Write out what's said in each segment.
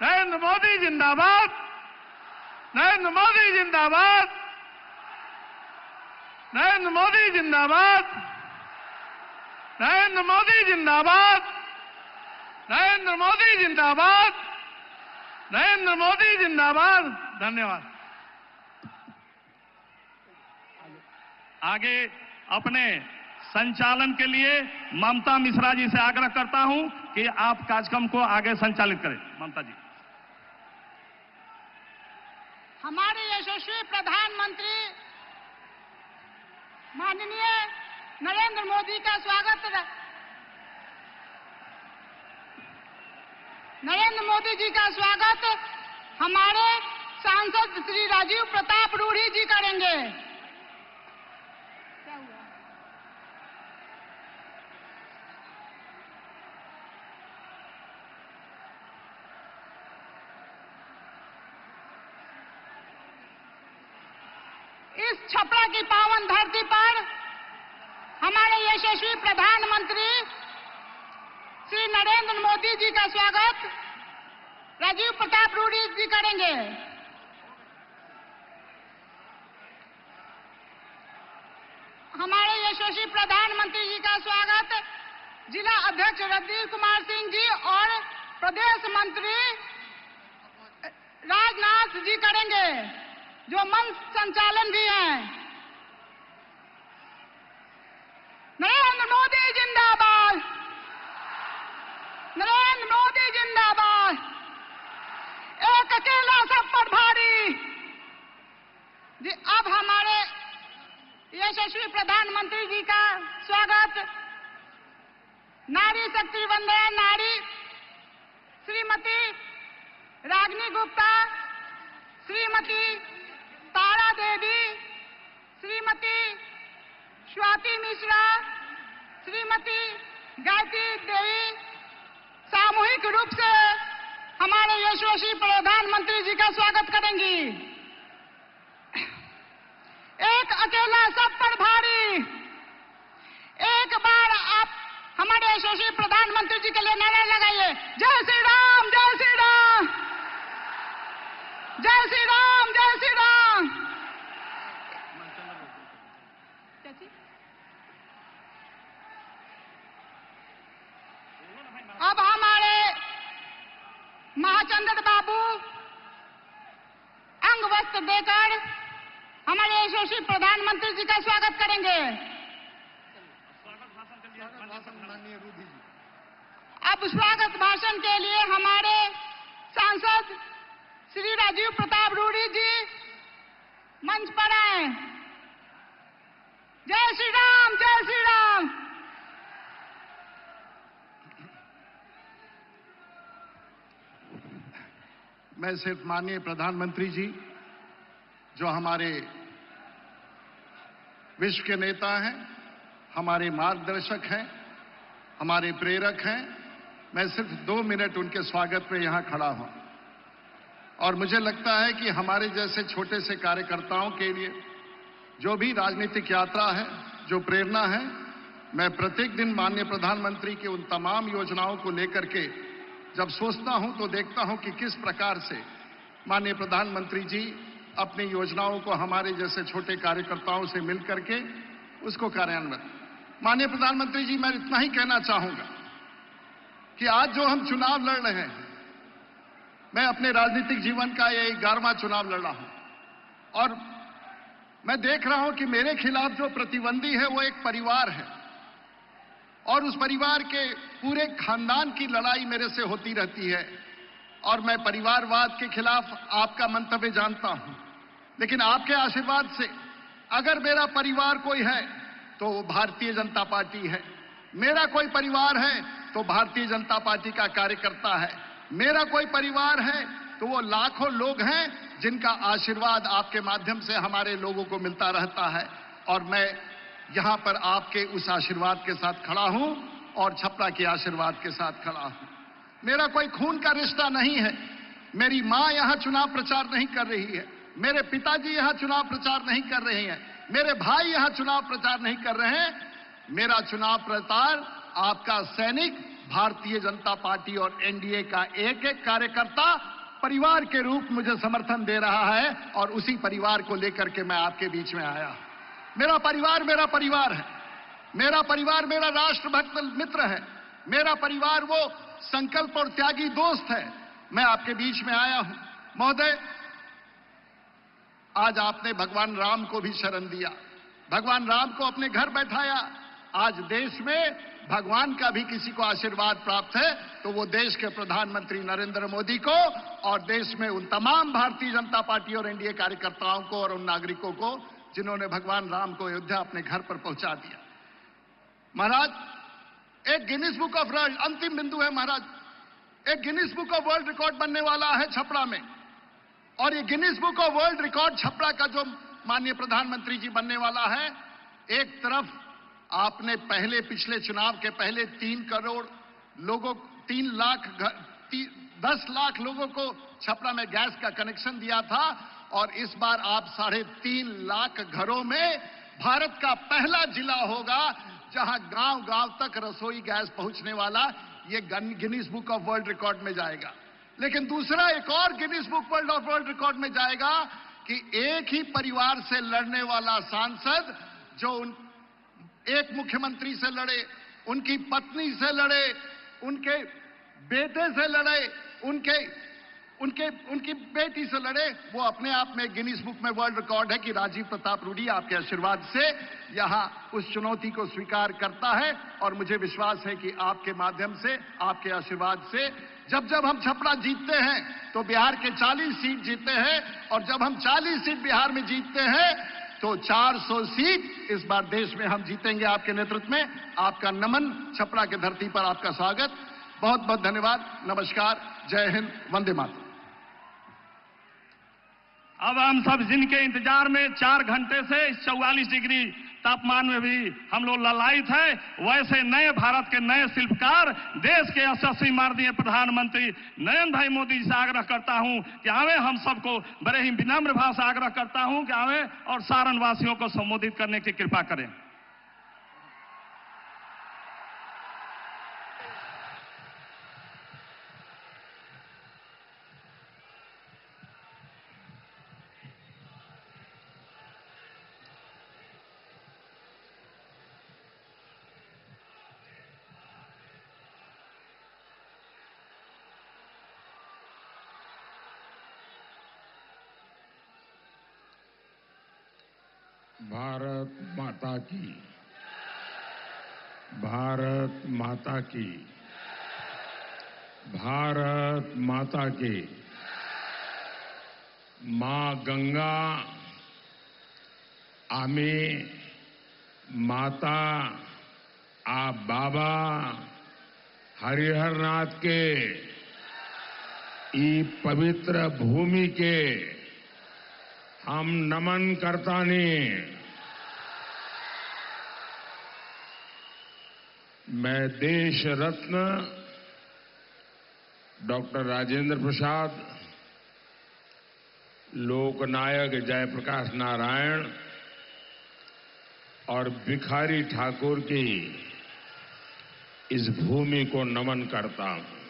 नरेंद्र मोदी जिंदाबाद, नरेंद्र मोदी जिंदाबाद, नरेंद्र मोदी जिंदाबाद, नरेंद्र मोदी जिंदाबाद, नरेंद्र मोदी जिंदाबाद, नरेंद्र मोदी जिंदाबाद। धन्यवाद। आगे अपने संचालन के लिए ममता मिश्रा जी से आग्रह करता हूं कि आप कार्यक्रम को आगे संचालित करें। ममता जी। हमारे यशस्वी प्रधानमंत्री माननीय नरेंद्र मोदी का स्वागत। नरेंद्र मोदी जी का स्वागत हमारे सांसद श्री राजीव प्रताप रूढ़ी जी करेंगे। क्या हुआ? इस छपरा की पावन धरती पर हमारे यशस्वी प्रधानमंत्री श्री नरेंद्र मोदी जी का स्वागत राजीव प्रताप रूढ़ी जी करेंगे। हमारे यशस्वी प्रधानमंत्री जी का स्वागत जिला अध्यक्ष रणधीर कुमार सिंह जी और प्रदेश मंत्री राजनाथ जी करेंगे, जो मंच संचालन भी हैं। नरेंद्र मोदी जिंदाबाद, नरेंद्र मोदी जिंदाबाद। एक अकेला सब पर भारी जी। अब हमारे यशस्वी प्रधानमंत्री जी का स्वागत नारी शक्ति वंदन नारी श्रीमती रागिनी गुप्ता, श्रीमती तारा देवी, श्रीमती स्वाति मिश्रा, श्रीमती गायत्री देवी सामूहिक रूप से हमारे यशस्वी प्रधानमंत्री जी का स्वागत करेंगी। एक अकेला सब पर भारी। एक बार आप हमारे यशस्वी प्रधानमंत्री जी के लिए नारा लगाइए, जय श्री राम, जय श्री राम, जय श्री राम, जय श्री राम। अब हमारे महाचंद्र बाबू अंग वस्त्र देकर हमारे यशस्वी प्रधानमंत्री जी का स्वागत करेंगे। अब स्वागत भाषण के लिए हमारे सांसद श्री राजीव प्रताप रूढ़ी जी मंच पर आए। जय श्री राम, जय श्री राम। मैं सिर्फ माननीय प्रधानमंत्री जी, जो हमारे विश्व के नेता हैं, हमारे मार्गदर्शक हैं, हमारे प्रेरक हैं, मैं सिर्फ 2 मिनट उनके स्वागत में यहां खड़ा हूं। और मुझे लगता है कि हमारे जैसे छोटे से कार्यकर्ताओं के लिए जो भी राजनीतिक यात्रा है, जो प्रेरणा है, मैं प्रत्येक दिन माननीय प्रधानमंत्री की उन तमाम योजनाओं को लेकर के जब सोचता हूं तो देखता हूं कि किस प्रकार से माननीय प्रधानमंत्री जी अपनी योजनाओं को हमारे जैसे छोटे कार्यकर्ताओं से मिलकर के उसको कार्यान्वित। माननीय प्रधानमंत्री जी, मैं इतना ही कहना चाहूंगा कि आज जो हम चुनाव लड़ रहे हैं, मैं अपने राजनीतिक जीवन का ये 11वां चुनाव लड़ रहा हूं और मैं देख रहा हूं कि मेरे खिलाफ जो प्रतिद्वंदी है वो एक परिवार है और उस परिवार के पूरे खानदान की लड़ाई मेरे से होती रहती है। और मैं परिवारवाद के खिलाफ आपका मंतव्य जानता हूं, लेकिन आपके आशीर्वाद से अगर मेरा परिवार कोई है तो वो भारतीय जनता पार्टी है। मेरा कोई परिवार है तो भारतीय जनता पार्टी का कार्यकर्ता है। मेरा कोई परिवार है तो वो लाखों लोग हैं जिनका आशीर्वाद आपके माध्यम से हमारे लोगों को मिलता रहता है। और मैं यहां पर आपके उस आशीर्वाद के साथ खड़ा हूं और छपरा के आशीर्वाद के साथ खड़ा हूं। मेरा कोई खून का रिश्ता नहीं है। मेरी मां यहां चुनाव प्रचार नहीं कर रही है, मेरे पिताजी यहां चुनाव प्रचार नहीं कर रहे हैं, मेरे भाई यहां चुनाव प्रचार नहीं कर रहे हैं। मेरा चुनाव प्रचार आपका सैनिक भारतीय जनता पार्टी और एनडीए का एक एक कार्यकर्ता परिवार के रूप मुझे समर्थन दे रहा है और उसी परिवार को लेकर के मैं आपके बीच में आया हूं। मेरा परिवार है। मेरा परिवार मेरा राष्ट्रभक्त मित्र है। मेरा परिवार वो संकल्प और त्यागी दोस्त है। मैं आपके बीच में आया हूं। महोदय, आज आपने भगवान राम को भी शरण दिया, भगवान राम को अपने घर बैठाया। आज देश में भगवान का भी किसी को आशीर्वाद प्राप्त है तो वो देश के प्रधानमंत्री नरेंद्र मोदी को और देश में उन तमाम भारतीय जनता पार्टी और एनडीए कार्यकर्ताओं को और उन नागरिकों को जिन्होंने भगवान राम को अयोध्या अपने घर पर पहुंचा दिया। महाराज, एक गिनीज बुक ऑफ वर्ल्ड, अंतिम बिंदु है महाराज, एक Guinness book of world record बनने वाला है छपरा में। और ये Guinness book of world record Chhapra का जो माननीय प्रधानमंत्री जी बनने वाला है, एक तरफ आपने पिछले चुनाव के पहले 3 करोड़ लोगों, 10 लाख लोगों को छपरा में गैस का कनेक्शन दिया था और इस बार आप 3.5 लाख घरों में भारत का पहला जिला होगा जहां गांव-गांव तक रसोई गैस पहुंचने वाला। ये Guinness book of world record में जाएगा। लेकिन दूसरा एक और गिनीज बुक वर्ल्ड रिकॉर्ड में जाएगा कि एक ही परिवार से लड़ने वाला सांसद जो एक मुख्यमंत्री से लड़े, उनकी पत्नी से लड़े, उनके बेटे से लड़े, उनकी बेटी से लड़े, वो अपने आप में गिनीज बुक में वर्ल्ड रिकॉर्ड है कि राजीव प्रताप रूडी आपके आशीर्वाद से यहां उस चुनौती को स्वीकार करता है। और मुझे विश्वास है कि आपके माध्यम से, आपके आशीर्वाद से जब हम छपरा जीतते हैं तो बिहार के 40 सीट जीतते हैं और जब हम 40 सीट बिहार में जीतते हैं तो 400 सीट इस बार देश में हम जीतेंगे आपके नेतृत्व में। आपका नमन, छपरा की धरती पर आपका स्वागत। बहुत बहुत धन्यवाद। नमस्कार, जय हिंद, वंदे मातरम। अब हम सब जिनके इंतजार में 4 घंटे से इस 44 डिग्री तापमान में भी हम लोग ललायित हैं, वैसे नए भारत के नए शिल्पकार, देश के यशस्वी माननीय प्रधानमंत्री नरेंद्र भाई मोदी जी से आग्रह करता हूं कि आवे, हम सबको बड़े ही विनम्र भाव से आग्रह करता हूं कि आवे और सारण वासियों को संबोधित करने की कृपा करें। भारत माता की, भारत माता की, भारत माता की। मां गंगा आमी माता आ बाबा हरिहरनाथ के ई पवित्र भूमि के हम नमन करतानी। मैं देश रत्न डॉक्टर राजेंद्र प्रसाद, लोकनायक जयप्रकाश नारायण और भिखारी ठाकुर की इस भूमि को नमन करता हूं।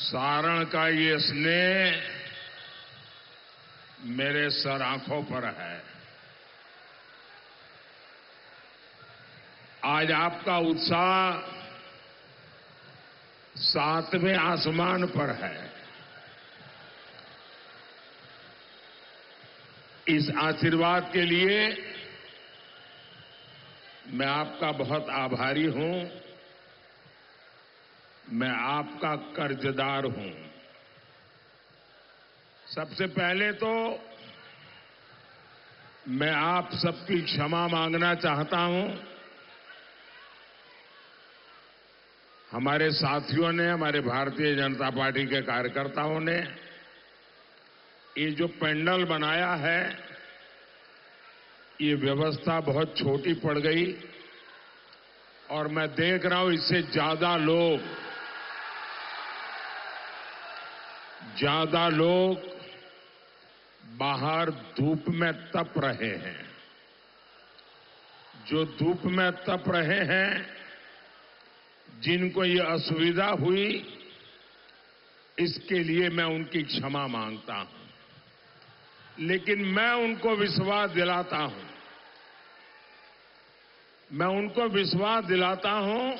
सारण का ये स्नेह मेरे सर आंखों पर है। आज आपका उत्साह 7वें आसमान पर है। इस आशीर्वाद के लिए मैं आपका बहुत आभारी हूं। मैं आपका कर्जदार हूं। सबसे पहले तो मैं आप सबकी क्षमा मांगना चाहता हूं। हमारे साथियों ने, हमारे भारतीय जनता पार्टी के कार्यकर्ताओं ने ये जो पेंडल बनाया है, ये व्यवस्था बहुत छोटी पड़ गई और मैं देख रहा हूं इससे ज्यादा लोग बाहर धूप में तप रहे हैं। जो धूप में तप रहे हैं जिनको ये असुविधा हुई, इसके लिए मैं उनकी क्षमा मांगता हूं। लेकिन मैं उनको विश्वास दिलाता हूं, मैं उनको विश्वास दिलाता हूं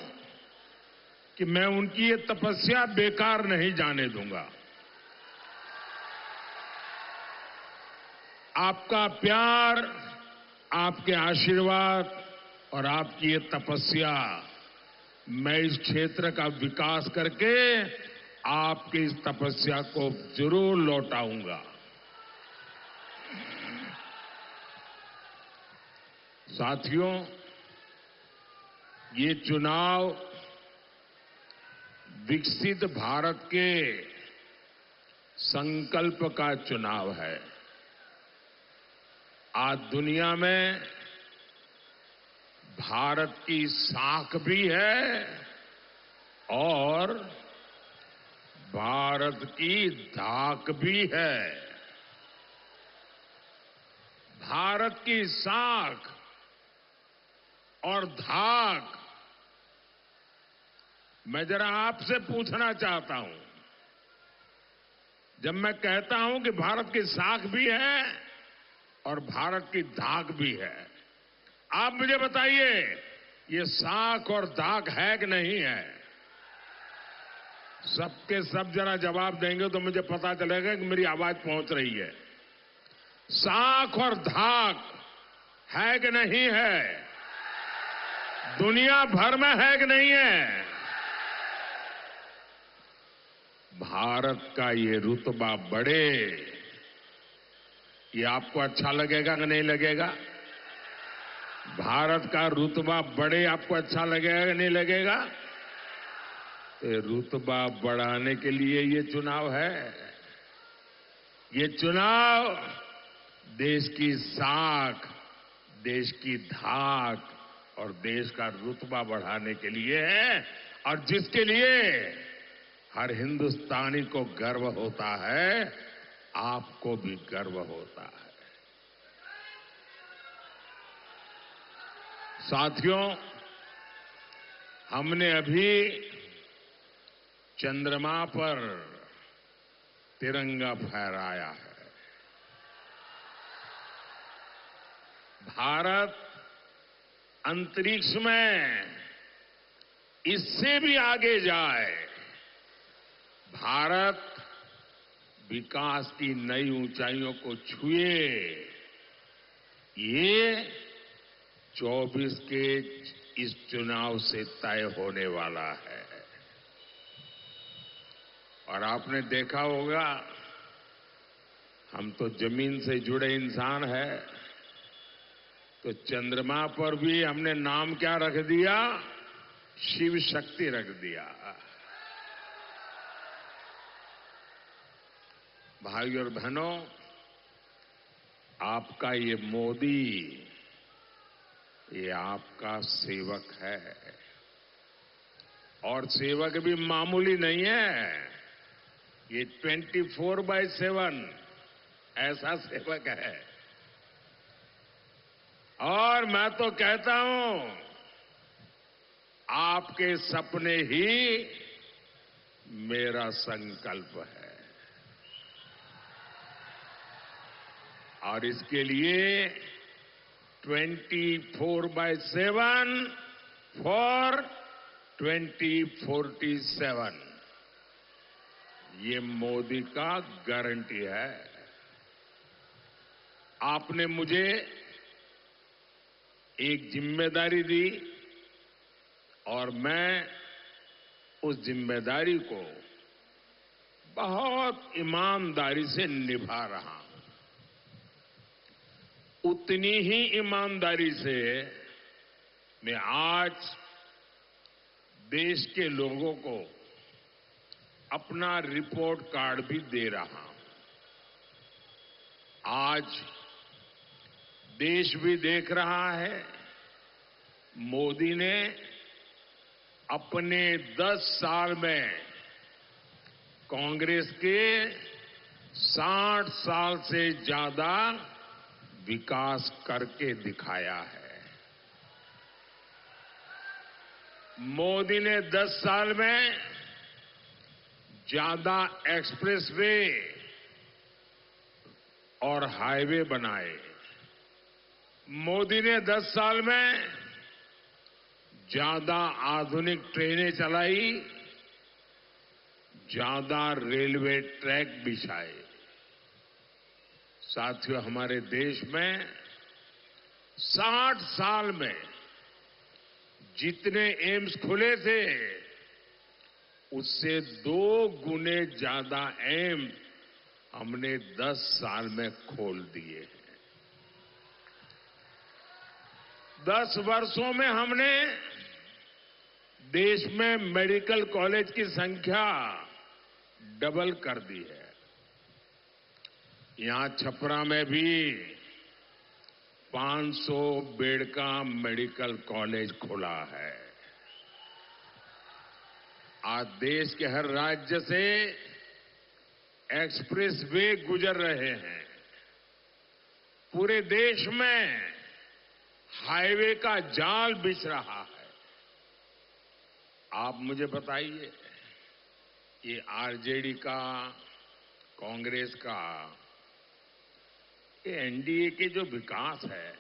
कि मैं उनकी ये तपस्या बेकार नहीं जाने दूंगा। आपका प्यार, आपके आशीर्वाद और आपकी ये तपस्या, मैं इस क्षेत्र का विकास करके आपकी इस तपस्या को जरूर लौटाऊंगा। साथियों, ये चुनाव विकसित भारत के संकल्प का चुनाव है। आज दुनिया में भारत की साख भी है और भारत की धाक भी है। भारत की साख और धाक, मैं जरा आपसे पूछना चाहता हूं, जब मैं कहता हूं कि भारत की साख भी है और भारत की धाक भी है, आप मुझे बताइए, ये साख और धाक है कि नहीं है? सबके सब जरा जवाब देंगे तो मुझे पता चलेगा कि मेरी आवाज पहुंच रही है। साख और धाक है कि नहीं है? दुनिया भर में है कि नहीं है? भारत का ये रुतबा बढ़े, ये आपको अच्छा लगेगा कि नहीं लगेगा? भारत का रुतबा बढ़े, आपको अच्छा लगेगा कि नहीं लगेगा? ये रुतबा बढ़ाने के लिए ये चुनाव है। ये चुनाव देश की साख, देश की धाक और देश का रुतबा बढ़ाने के लिए है, और जिसके लिए हर हिंदुस्तानी को गर्व होता है, आपको भी गर्व होता है। साथियों, हमने अभी चंद्रमा पर तिरंगा फहराया है। भारत अंतरिक्ष में इससे भी आगे जाए, भारत विकास की नई ऊंचाइयों को छुए, ये 24 के इस चुनाव से तय होने वाला है। और आपने देखा होगा, हम तो जमीन से जुड़े इंसान हैं, तो चंद्रमा पर भी हमने नाम क्या रख दिया? शिव शक्ति रख दिया। भाई और बहनों, आपका ये मोदी, ये आपका सेवक है, और सेवक भी मामूली नहीं है, ये 24/7 ऐसा सेवक है। और मैं तो कहता हूं, आपके सपने ही मेरा संकल्प है, और इसके लिए 24/7 फॉर 2047 ये मोदी का गारंटी है। आपने मुझे एक जिम्मेदारी दी और मैं उस जिम्मेदारी को बहुत ईमानदारी से निभा रहा हूं। उतनी ही ईमानदारी से मैं आज देश के लोगों को अपना रिपोर्ट कार्ड भी दे रहा हूं। आज देश भी देख रहा है, मोदी ने अपने 10 साल में कांग्रेस के 60 साल से ज्यादा विकास करके दिखाया है। मोदी ने 10 साल में ज्यादा एक्सप्रेसवे और हाईवे बनाए। मोदी ने 10 साल में ज्यादा आधुनिक ट्रेनें चलाई, ज्यादा रेलवे ट्रैक बिछाए। साथियों, हमारे देश में 60 साल में जितने एम्स खुले थे उससे 2 गुने ज्यादा एम्स हमने 10 साल में खोल दिए हैं। 10 वर्षों में हमने देश में मेडिकल कॉलेज की संख्या डबल कर दी है। यहां छपरा में भी 500 बेड का मेडिकल कॉलेज खुला है। आज देश के हर राज्य से एक्सप्रेस वे गुजर रहे हैं। पूरे देश में हाईवे का जाल बिछ रहा है। आप मुझे बताइए, ये आरजेडी का, कांग्रेस का, ये एनडीए के जो विकास है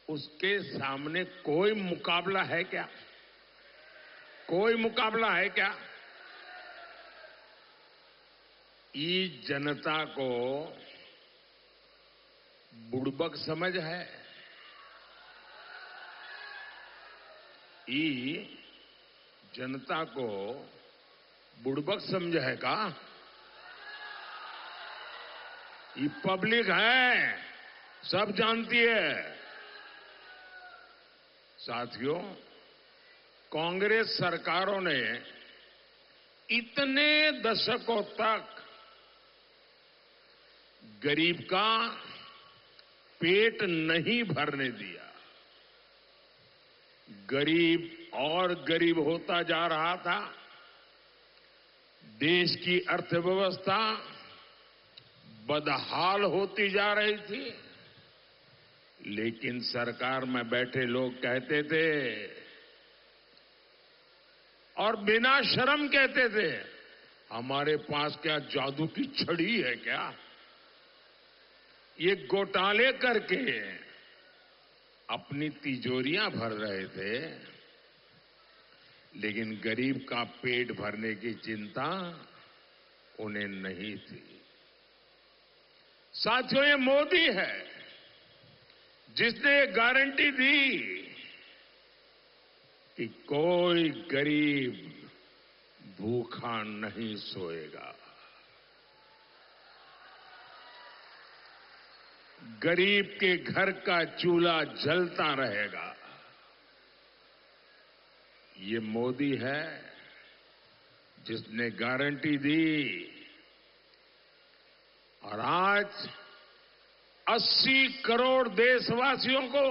उसके सामने कोई मुकाबला है क्या? कोई मुकाबला है क्या? ये जनता को बुड़बक समझ है। ये जनता को बुड़बक समझ है का? ये पब्लिक है, सब जानती है। साथियों, कांग्रेस सरकारों ने इतने दशकों तक गरीब का पेट नहीं भरने दिया। गरीब और गरीब होता जा रहा था। देश की अर्थव्यवस्था बदहाल होती जा रही थी। लेकिन सरकार में बैठे लोग कहते थे और बिना शर्म कहते थे, हमारे पास क्या जादू की छड़ी है क्या? ये घोटाले करके अपनी तिजोरियां भर रहे थे, लेकिन गरीब का पेट भरने की चिंता उन्हें नहीं थी। साथियों, ये मोदी है जिसने गारंटी दी कि कोई गरीब भूखा नहीं सोएगा। गरीब के घर का चूल्हा जलता रहेगा। ये मोदी है जिसने गारंटी दी और आज 80 करोड़ देशवासियों को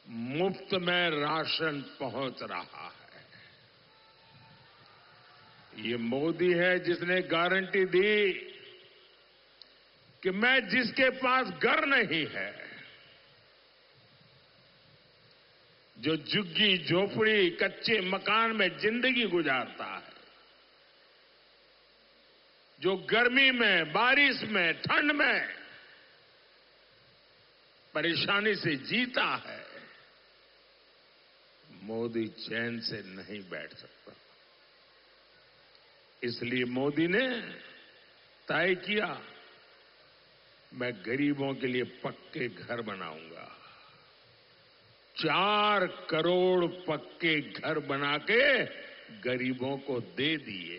मुफ्त में राशन पहुंच रहा है। ये मोदी है जिसने गारंटी दी कि मैं जिसके पास घर नहीं है, जो झुग्गी झोपड़ी कच्चे मकान में जिंदगी गुजारता है, जो गर्मी में, बारिश में, ठंड में परेशानी से जीता है, मोदी चैन से नहीं बैठ सकता। इसलिए मोदी ने तय किया, मैं गरीबों के लिए पक्के घर बनाऊंगा। 4 करोड़ पक्के घर बना के गरीबों को दे दिए।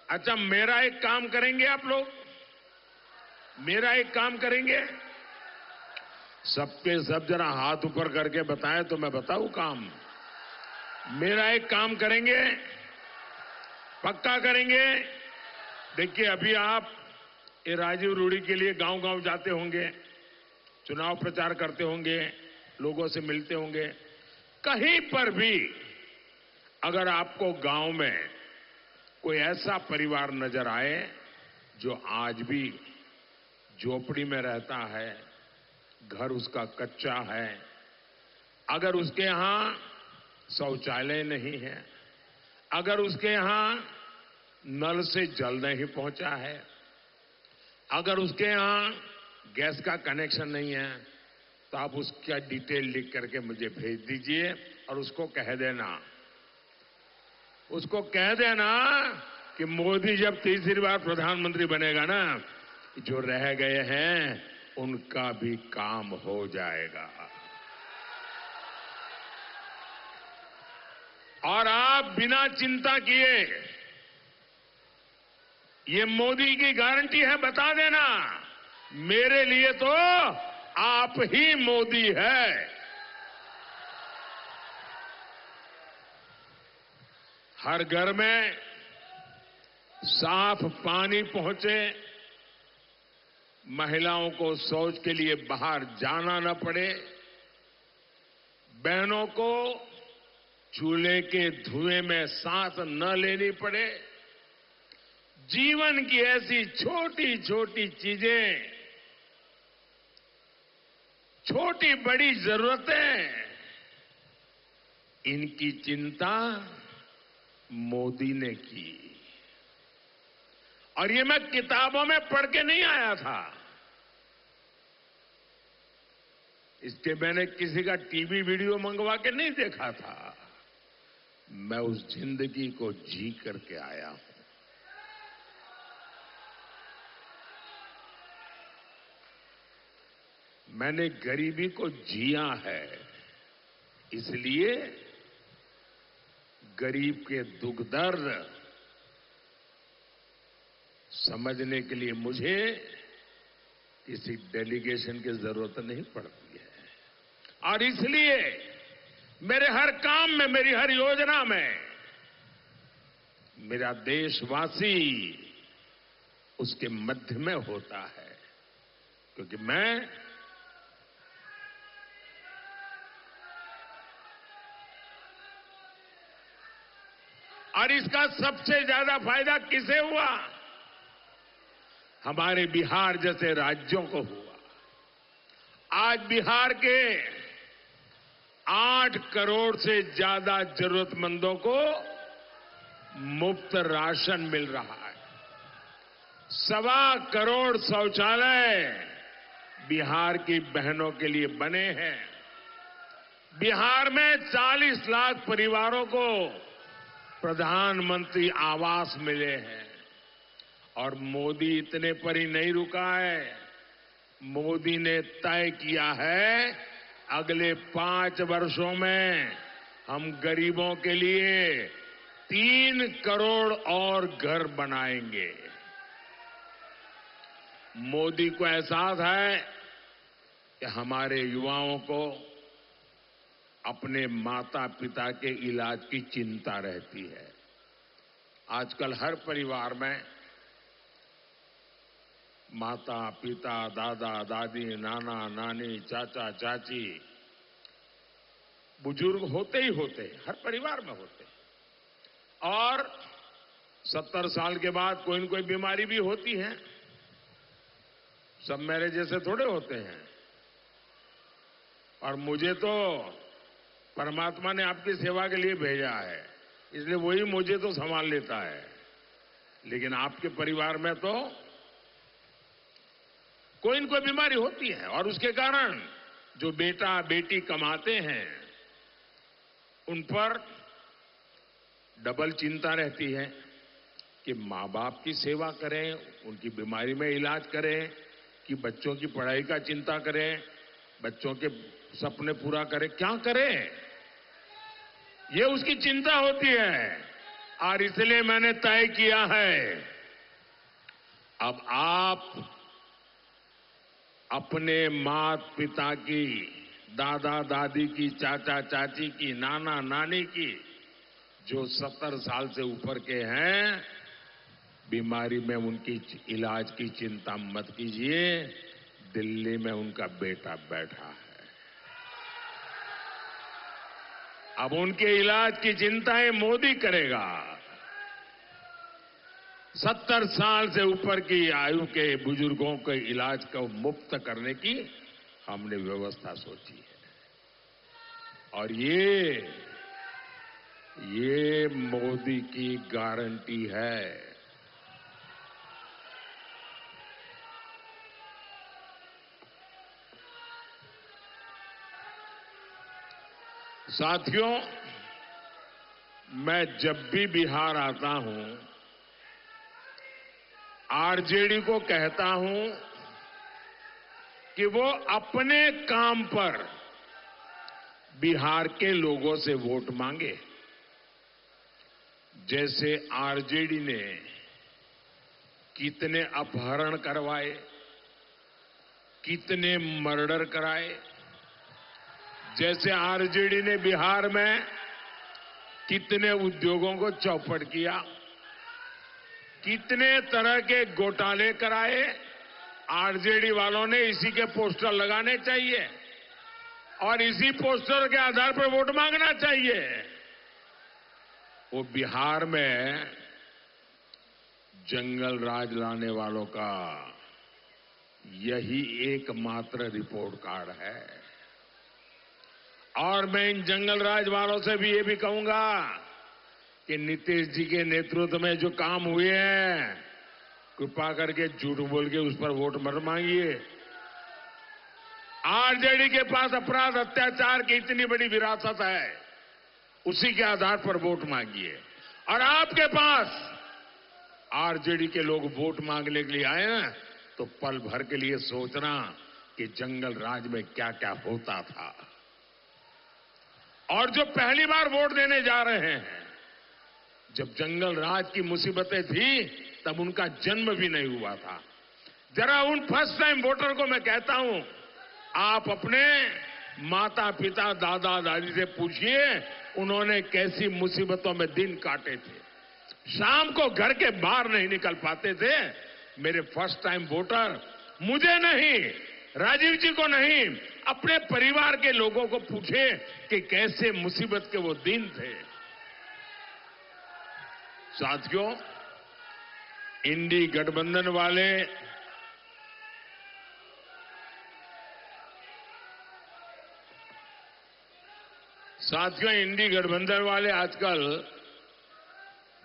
अच्छा, मेरा एक काम करेंगे आप लोग, मेरा एक काम करेंगे, सबके सब जरा हाथ ऊपर करके बताएं तो मैं बताऊं काम। मेरा एक काम करेंगे, पक्का करेंगे। देखिए, अभी आप ये राजीव रूडी के लिए गांव गांव जाते होंगे, चुनाव प्रचार करते होंगे, लोगों से मिलते होंगे। कहीं पर भी अगर आपको गांव में कोई ऐसा परिवार नजर आए जो आज भी झोपड़ी में रहता है, घर उसका कच्चा है, अगर उसके यहां शौचालय नहीं है, अगर उसके यहां नल से जल नहीं पहुंचा है, अगर उसके यहां गैस का कनेक्शन नहीं है, तो आप उसका डिटेल लिख करके मुझे भेज दीजिए और उसको कह देना कि मोदी जब तीसरी बार प्रधानमंत्री बनेगा ना, जो रह गए हैं उनका भी काम हो जाएगा। और आप बिना चिंता किए, ये मोदी की गारंटी है, बता देना, मेरे लिए तो आप ही मोदी है। हर घर में साफ पानी पहुंचे, महिलाओं को शौच के लिए बाहर जाना न पड़े, बहनों को चूल्हे के धुएं में सांस न लेनी पड़े, जीवन की ऐसी छोटी छोटी चीजें, छोटी बड़ी जरूरतें, इनकी चिंता मोदी ने की। और ये मैं किताबों में पढ़ के नहीं आया था, इसके मैंने किसी का टीवी वीडियो मंगवा के नहीं देखा था, मैं उस जिंदगी को जी करके आया हूं। मैंने गरीबी को जिया है, इसलिए गरीब के दुख दर्द समझने के लिए मुझे किसी डेलीगेशन की जरूरत नहीं पड़ती है। और इसलिए मेरे हर काम में, मेरी हर योजना में मेरा देशवासी उसके मध्य में होता है, क्योंकि मैं और इसका सबसे ज्यादा फायदा किसे हुआ? हमारे बिहार जैसे राज्यों को हुआ। आज बिहार के 8 करोड़ से ज्यादा जरूरतमंदों को मुफ्त राशन मिल रहा है। 1.25 करोड़ शौचालय बिहार की बहनों के लिए बने हैं। बिहार में 40 लाख परिवारों को प्रधानमंत्री आवास मिले हैं। और मोदी इतने पर ही नहीं रुका है, मोदी ने तय किया है अगले 5 वर्षों में हम गरीबों के लिए 3 करोड़ और घर बनाएंगे। मोदी को एहसास है कि हमारे युवाओं को अपने माता पिता के इलाज की चिंता रहती है। आजकल हर परिवार में माता पिता, दादा दादी, नाना नानी, चाचा चाची, बुजुर्ग होते ही होते, हर परिवार में होते। और 70 साल के बाद कोई न कोई बीमारी भी होती है। सब मेरे जैसे थोड़े होते हैं। और मुझे तो परमात्मा ने आपकी सेवा के लिए भेजा है, इसलिए वही मुझे तो संभाल लेता है। लेकिन आपके परिवार में तो कोई न कोई बीमारी होती है, और उसके कारण जो बेटा बेटी कमाते हैं उन पर डबल चिंता रहती है कि माँ बाप की सेवा करें, उनकी बीमारी में इलाज करें, कि बच्चों की पढ़ाई का चिंता करें, बच्चों के सपने पूरा करें, क्या करें, ये उसकी चिंता होती है। और इसलिए मैंने तय किया है, अब आप अपने माता पिता की, दादा दादी की, चाचा चाची की, नाना नानी की, जो 70 साल से ऊपर के हैं, बीमारी में उनकी इलाज की चिंता मत कीजिए। दिल्ली में उनका बेटा बैठा है, अब उनके इलाज की चिंताएं मोदी करेगा। 70 साल से ऊपर की आयु के बुजुर्गों के इलाज को मुफ्त करने की हमने व्यवस्था सोची है। और ये मोदी की गारंटी है। साथियों, मैं जब भी बिहार आता हूं, आरजेडी को कहता हूं कि वो अपने काम पर बिहार के लोगों से वोट मांगे। जैसे आरजेडी ने कितने अपहरण करवाए, कितने मर्डर कराए, जैसे आरजेडी ने बिहार में कितने उद्योगों को चौपट किया, कितने तरह के घोटाले कराए, आरजेडी वालों ने इसी के पोस्टर लगाने चाहिए और इसी पोस्टर के आधार पर वोट मांगना चाहिए। वो बिहार में जंगल राज लाने वालों का यही एकमात्र रिपोर्ट कार्ड है। और मैं इन जंगल राज वालों से भी ये भी कहूंगा कि नीतीश जी के नेतृत्व में जो काम हुए हैं, कृपा करके झूठ बोल के उस पर वोट मत मांगिए। आरजेडी के पास अपराध अत्याचार की इतनी बड़ी विरासत है, उसी के आधार पर वोट मांगिए। और आपके पास आरजेडी के लोग वोट मांगने के लिए आए ना, तो पल भर के लिए सोचना कि जंगल राज में क्या क्या होता था। और जो पहली बार वोट देने जा रहे हैं, जब जंगल राज की मुसीबतें थी तब उनका जन्म भी नहीं हुआ था। जरा उन फर्स्ट टाइम वोटर को मैं कहता हूं, आप अपने माता पिता दादा दादी से पूछिए उन्होंने कैसी मुसीबतों में दिन काटे थे, शाम को घर के बाहर नहीं निकल पाते थे। मेरे फर्स्ट टाइम वोटर मुझे नहीं, राजीव जी को नहीं, अपने परिवार के लोगों को पूछे कि कैसे मुसीबत के वो दिन थे। साथियों, इंडी गठबंधन वाले इंडी गठबंधन वाले आजकल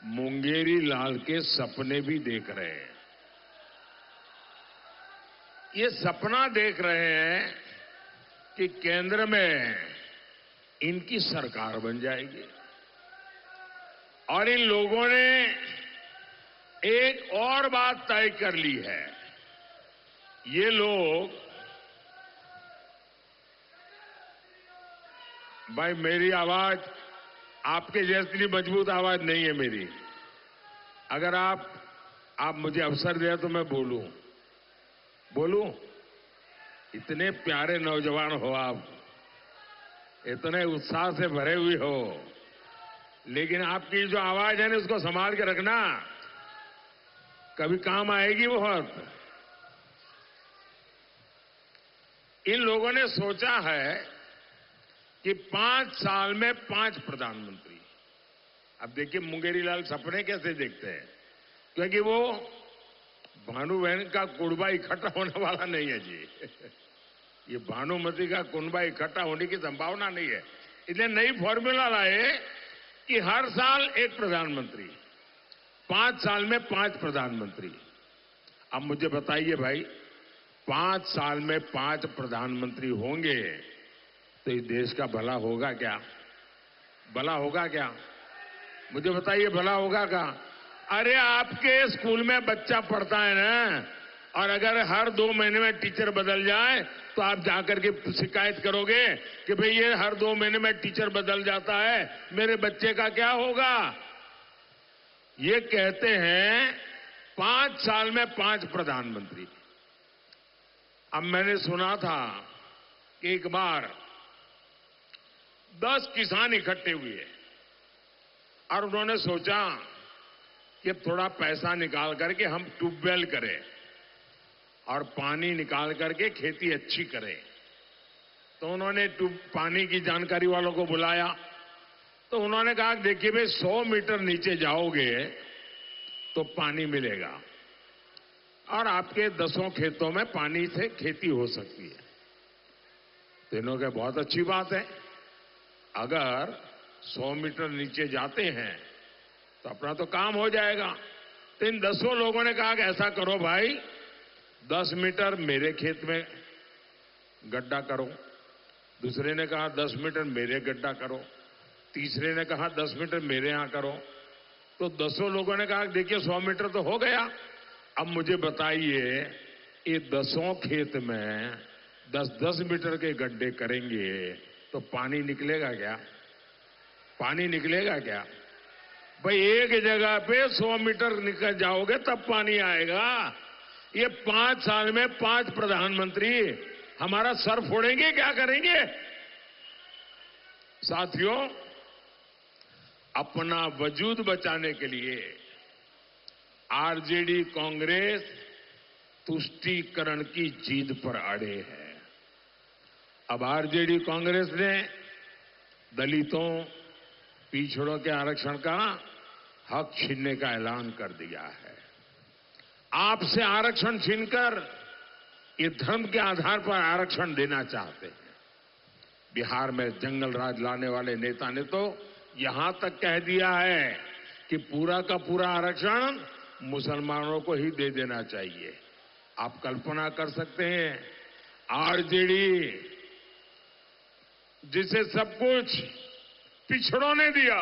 मुंगेरी लाल के सपने भी देख रहे हैं। ये सपना देख रहे हैं कि केंद्र में इनकी सरकार बन जाएगी। और इन लोगों ने एक और बात तय कर ली है। ये लोग, भाई मेरी आवाज आपके जैसी मजबूत आवाज नहीं है मेरी। अगर आप मुझे अवसर दिया तो मैं बोलूं। इतने प्यारे नौजवान हो आप, इतने उत्साह से भरे हुए हो, लेकिन आपकी जो आवाज है ना उसको संभाल के रखना, कभी काम आएगी बहुत। इन लोगों ने सोचा है कि 5 साल में 5 प्रधानमंत्री। अब देखिए मुंगेरी लाल सपने कैसे देखते हैं, क्योंकि वो भानु बहन का कुनबा इकट्ठा होने वाला नहीं है जी। ये भानुमति का कुनबा इकट्ठा होने की संभावना नहीं है। इसलिए नई फॉर्मूला लाए कि हर साल एक प्रधानमंत्री, 5 साल में 5 प्रधानमंत्री। अब मुझे बताइए भाई, 5 साल में 5 प्रधानमंत्री होंगे तो इस देश का भला होगा क्या? भला होगा क्या? मुझे बताइए, भला होगा क्या? अरे आपके स्कूल में बच्चा पढ़ता है ना, और अगर हर 2 महीने में टीचर बदल जाए तो आप जाकर के शिकायत करोगे कि भाई ये हर 2 महीने में टीचर बदल जाता है, मेरे बच्चे का क्या होगा? ये कहते हैं 5 साल में 5 प्रधानमंत्री। अब मैंने सुना था कि एक बार 10 किसान इकट्ठे हुए और उन्होंने सोचा कि थोड़ा पैसा निकाल करके हम ट्यूबवेल करें और पानी निकाल करके खेती अच्छी करें। तो उन्होंने पानी की जानकारी वालों को बुलाया। तो उन्होंने कहा, देखिए भाई 100 मीटर नीचे जाओगे तो पानी मिलेगा और आपके 10 खेतों में पानी से खेती हो सकती है। तीनों के बहुत अच्छी बात है। अगर 100 मीटर नीचे जाते हैं तो अपना तो काम हो जाएगा। तो इन 10 लोगों ने कहा कि ऐसा करो भाई, 10 मीटर मेरे खेत में गड्ढा करो। दूसरे ने कहा 10 मीटर मेरे गड्ढा करो। तीसरे ने कहा 10 मीटर मेरे यहां करो। तो 10 लोगों ने कहा देखिए 100 मीटर तो हो गया, अब मुझे बताइए ये 10 खेत में 10-10 मीटर के गड्ढे करेंगे तो पानी निकलेगा क्या? पानी निकलेगा क्या? भाई एक जगह पे 100 मीटर निकल जाओगे तब पानी आएगा। ये 5 साल में 5 प्रधानमंत्री हमारा सर फोड़ेंगे, क्या करेंगे? साथियों, अपना वजूद बचाने के लिए आरजेडी कांग्रेस तुष्टीकरण की जीद पर अड़े है। अब आरजेडी कांग्रेस ने दलितों, पिछड़ों के आरक्षण का हक छीनने का ऐलान कर दिया है। आपसे आरक्षण छीनकर ये धर्म के आधार पर आरक्षण देना चाहते हैं। बिहार में जंगल राज लाने वाले नेता ने तो यहां तक कह दिया है कि पूरा का पूरा आरक्षण मुसलमानों को ही दे देना चाहिए। आप कल्पना कर सकते हैं, आरजेडी जिसे सब कुछ पिछड़ों ने दिया,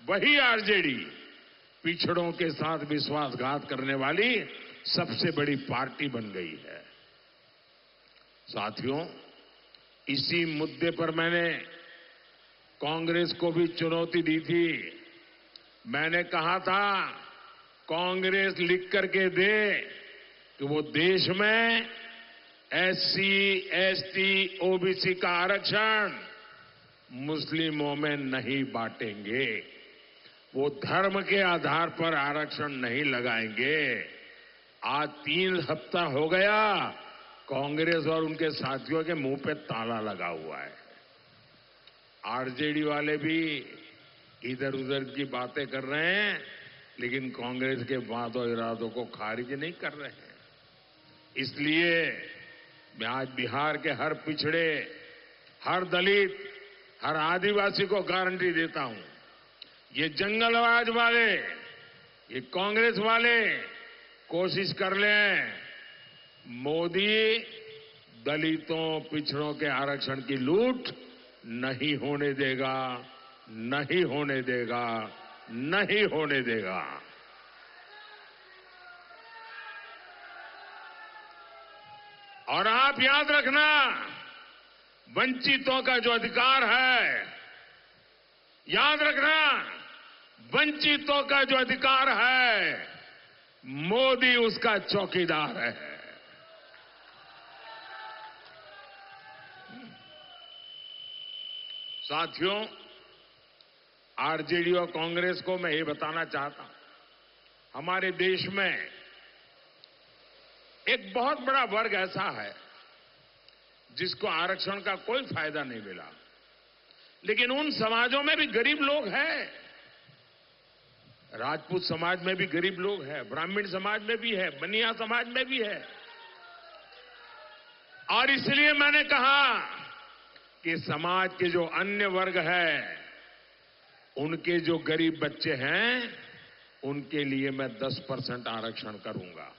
वही आरजेडी पिछड़ों के साथ विश्वासघात करने वाली सबसे बड़ी पार्टी बन गई है। साथियों, इसी मुद्दे पर मैंने कांग्रेस को भी चुनौती दी थी। मैंने कहा था कांग्रेस लिख करके दे कि वो देश में एससी, एसटी, ओबीसी का आरक्षण मुस्लिमों में नहीं बांटेंगे, वो धर्म के आधार पर आरक्षण नहीं लगाएंगे। आज 3 हफ्ता हो गया, कांग्रेस और उनके साथियों के मुंह पे ताला लगा हुआ है। आरजेडी वाले भी इधर उधर की बातें कर रहे हैं, लेकिन कांग्रेस के वादों इरादों को खारिज नहीं कर रहे हैं। इसलिए मैं आज बिहार के हर पिछड़े, हर दलित, हर आदिवासी को गारंटी देता हूं, ये जंगलराज वाले, ये कांग्रेस वाले कोशिश कर लें, मोदी दलितों, पिछड़ों के आरक्षण की लूट नहीं होने देगा, नहीं होने देगा, नहीं होने देगा। और आप याद रखना, वंचितों का जो अधिकार है, याद रखना, वंचितों का जो अधिकार है, मोदी उसका चौकीदार है। साथियों, आरजेडी और कांग्रेस को मैं ये बताना चाहता हूं, हमारे देश में एक बहुत बड़ा वर्ग ऐसा है जिसको आरक्षण का कोई फायदा नहीं मिला, लेकिन उन समाजों में भी गरीब लोग हैं। राजपूत समाज में भी गरीब लोग हैं, ब्राह्मण समाज में भी है, बनिया समाज में भी है। और इसलिए मैंने कहा कि समाज के जो अन्य वर्ग है, उनके जो गरीब बच्चे हैं, उनके लिए मैं 10% आरक्षण करूंगा।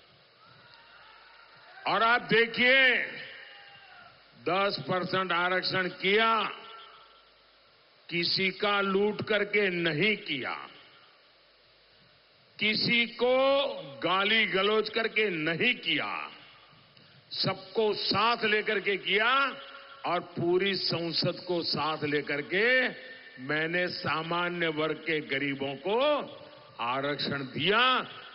और आप देखिए, 10% आरक्षण किया, किसी का लूट करके नहीं किया, किसी को गाली गलौज करके नहीं किया, सबको साथ लेकर के किया और पूरी संसद को साथ लेकर के मैंने सामान्य वर्ग के गरीबों को आरक्षण दिया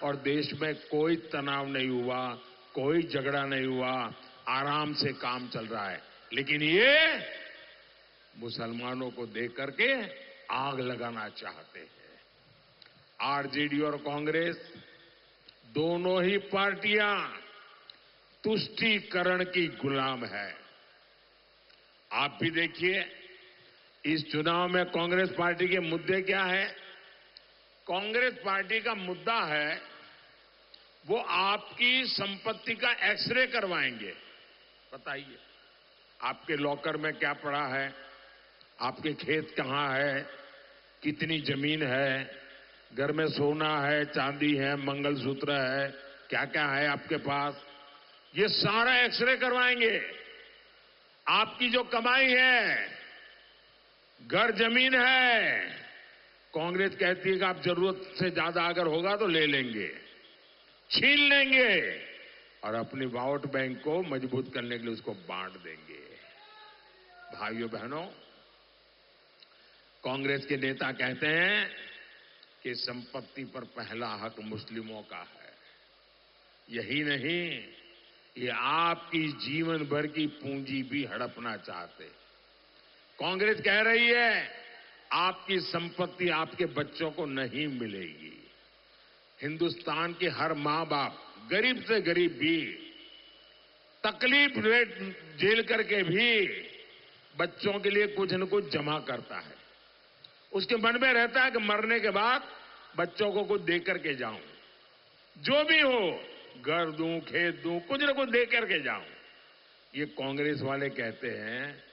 और देश में कोई तनाव नहीं हुआ, कोई झगड़ा नहीं हुआ, आराम से काम चल रहा है। लेकिन ये मुसलमानों को देख करके आग लगाना चाहते हैं। आरजेडी और कांग्रेस दोनों ही पार्टियां तुष्टीकरण की गुलाम है। आप भी देखिए, इस चुनाव में कांग्रेस पार्टी के मुद्दे क्या है? कांग्रेस पार्टी का मुद्दा है वो आपकी संपत्ति का एक्सरे करवाएंगे। बताइए, आपके लॉकर में क्या पड़ा है, आपके खेत कहाँ है, कितनी जमीन है, घर में सोना है, चांदी है, मंगलसूत्र है, क्या क्या है आपके पास, ये सारा एक्सरे करवाएंगे। आपकी जो कमाई है, घर जमीन है, कांग्रेस कहती है कि आप जरूरत से ज्यादा अगर होगा तो ले लेंगे, छीन लेंगे और अपनी वोट बैंक को मजबूत करने के लिए उसको बांट देंगे। भाइयों बहनों, कांग्रेस के नेता कहते हैं कि संपत्ति पर पहला हक मुस्लिमों का है। यही नहीं, ये आपकी जीवन भर की पूंजी भी हड़पना चाहते। कांग्रेस कह रही है आपकी संपत्ति आपके बच्चों को नहीं मिलेगी। हिंदुस्तान के हर मां बाप, गरीब से गरीब भी, तकलीफ रेट झेल करके भी बच्चों के लिए कुछ न कुछ जमा करता है। उसके मन में रहता है कि मरने के बाद बच्चों को कुछ दे करके जाऊं, जो भी हो, घर दूं, खेत दूं, कुछ न कुछ दे करके जाऊं। ये कांग्रेस वाले कहते हैं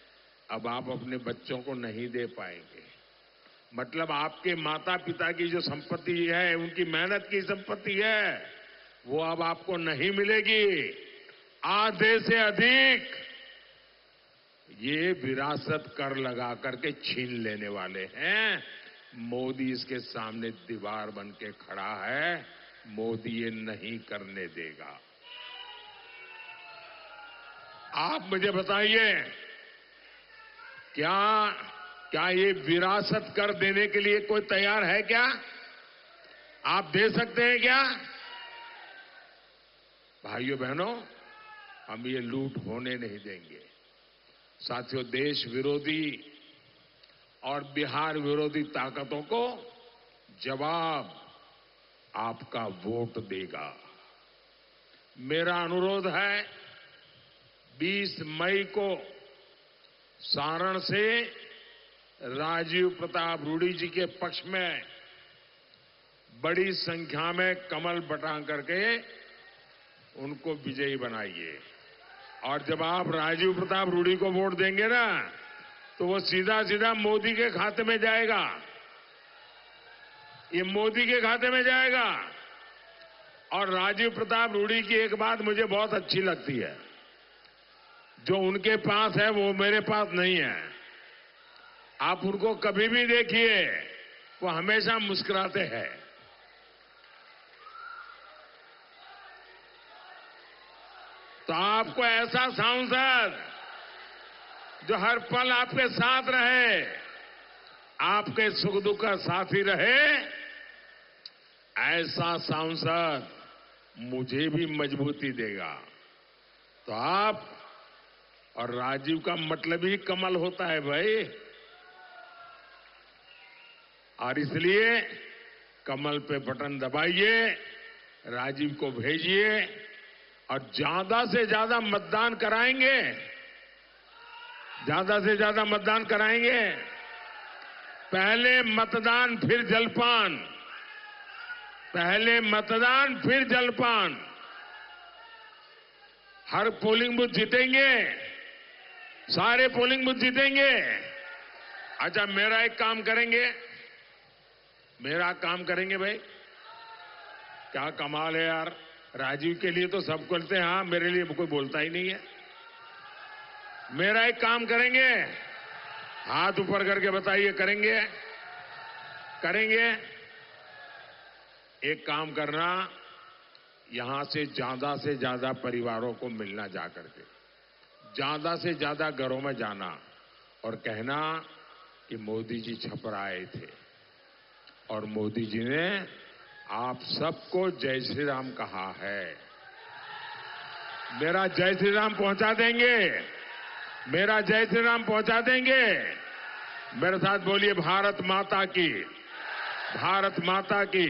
अब आप अपने बच्चों को नहीं दे पाएंगे। मतलब आपके माता पिता की जो संपत्ति है, उनकी मेहनत की संपत्ति है, वो अब आपको नहीं मिलेगी। आधे से अधिक ये विरासत कर लगा करके छीन लेने वाले हैं। मोदी इसके सामने दीवार बन के खड़ा है। मोदी ये नहीं करने देगा। आप मुझे बताइए, क्या ये विरासत कर देने के लिए कोई तैयार है क्या? आप दे सकते हैं क्या? भाइयों बहनों, हम ये लूट होने नहीं देंगे। साथियों, देश विरोधी और बिहार विरोधी ताकतों को जवाब आपका वोट देगा। मेरा अनुरोध है, 20 मई को सारण से राजीव प्रताप रूडी जी के पक्ष में बड़ी संख्या में कमल बटांग करके उनको विजयी बनाइए। और जब आप राजीव प्रताप रूडी को वोट देंगे ना, तो वो सीधा सीधा मोदी के खाते में जाएगा। ये मोदी के खाते में जाएगा। और राजीव प्रताप रूडी की एक बात मुझे बहुत अच्छी लगती है, जो उनके पास है वो मेरे पास नहीं है। आप उनको कभी भी देखिए, वो हमेशा मुस्कुराते हैं। तो आपको ऐसा सांसद जो हर पल आपके साथ रहे, आपके सुख दुख का साथी रहे, ऐसा सांसद मुझे भी मजबूती देगा। तो आप और राजीव का मतलब ही कमल होता है भाई। और इसलिए कमल पे बटन दबाइए, राजीव को भेजिए और ज्यादा से ज्यादा मतदान कराएंगे। ज्यादा से ज्यादा मतदान कराएंगे। पहले मतदान फिर जलपान, पहले मतदान फिर जलपान। हर पोलिंग बूथ जीतेंगे, सारे पोलिंग बूथ जीतेंगे। अच्छा, मेरा एक काम करेंगे, मेरा काम करेंगे भाई। क्या कमाल है यार, राजीव के लिए तो सब करते हैं, हाँ, मेरे लिए कोई बोलता ही नहीं है। मेरा एक काम करेंगे, हाथ ऊपर करके बताइए, करेंगे? करेंगे? एक काम करना, यहां से ज्यादा परिवारों को मिलना, जाकर के ज्यादा से ज्यादा घरों में जाना और कहना कि मोदी जी छपरा आए थे और मोदी जी ने आप सबको जय श्री राम कहा है। मेरा जय श्री राम पहुंचा देंगे, मेरा जय श्री राम पहुंचा देंगे। मेरे साथ बोलिए, भारत माता की, भारत माता की,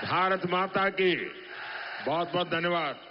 भारत माता की। बहुत बहुत धन्यवाद।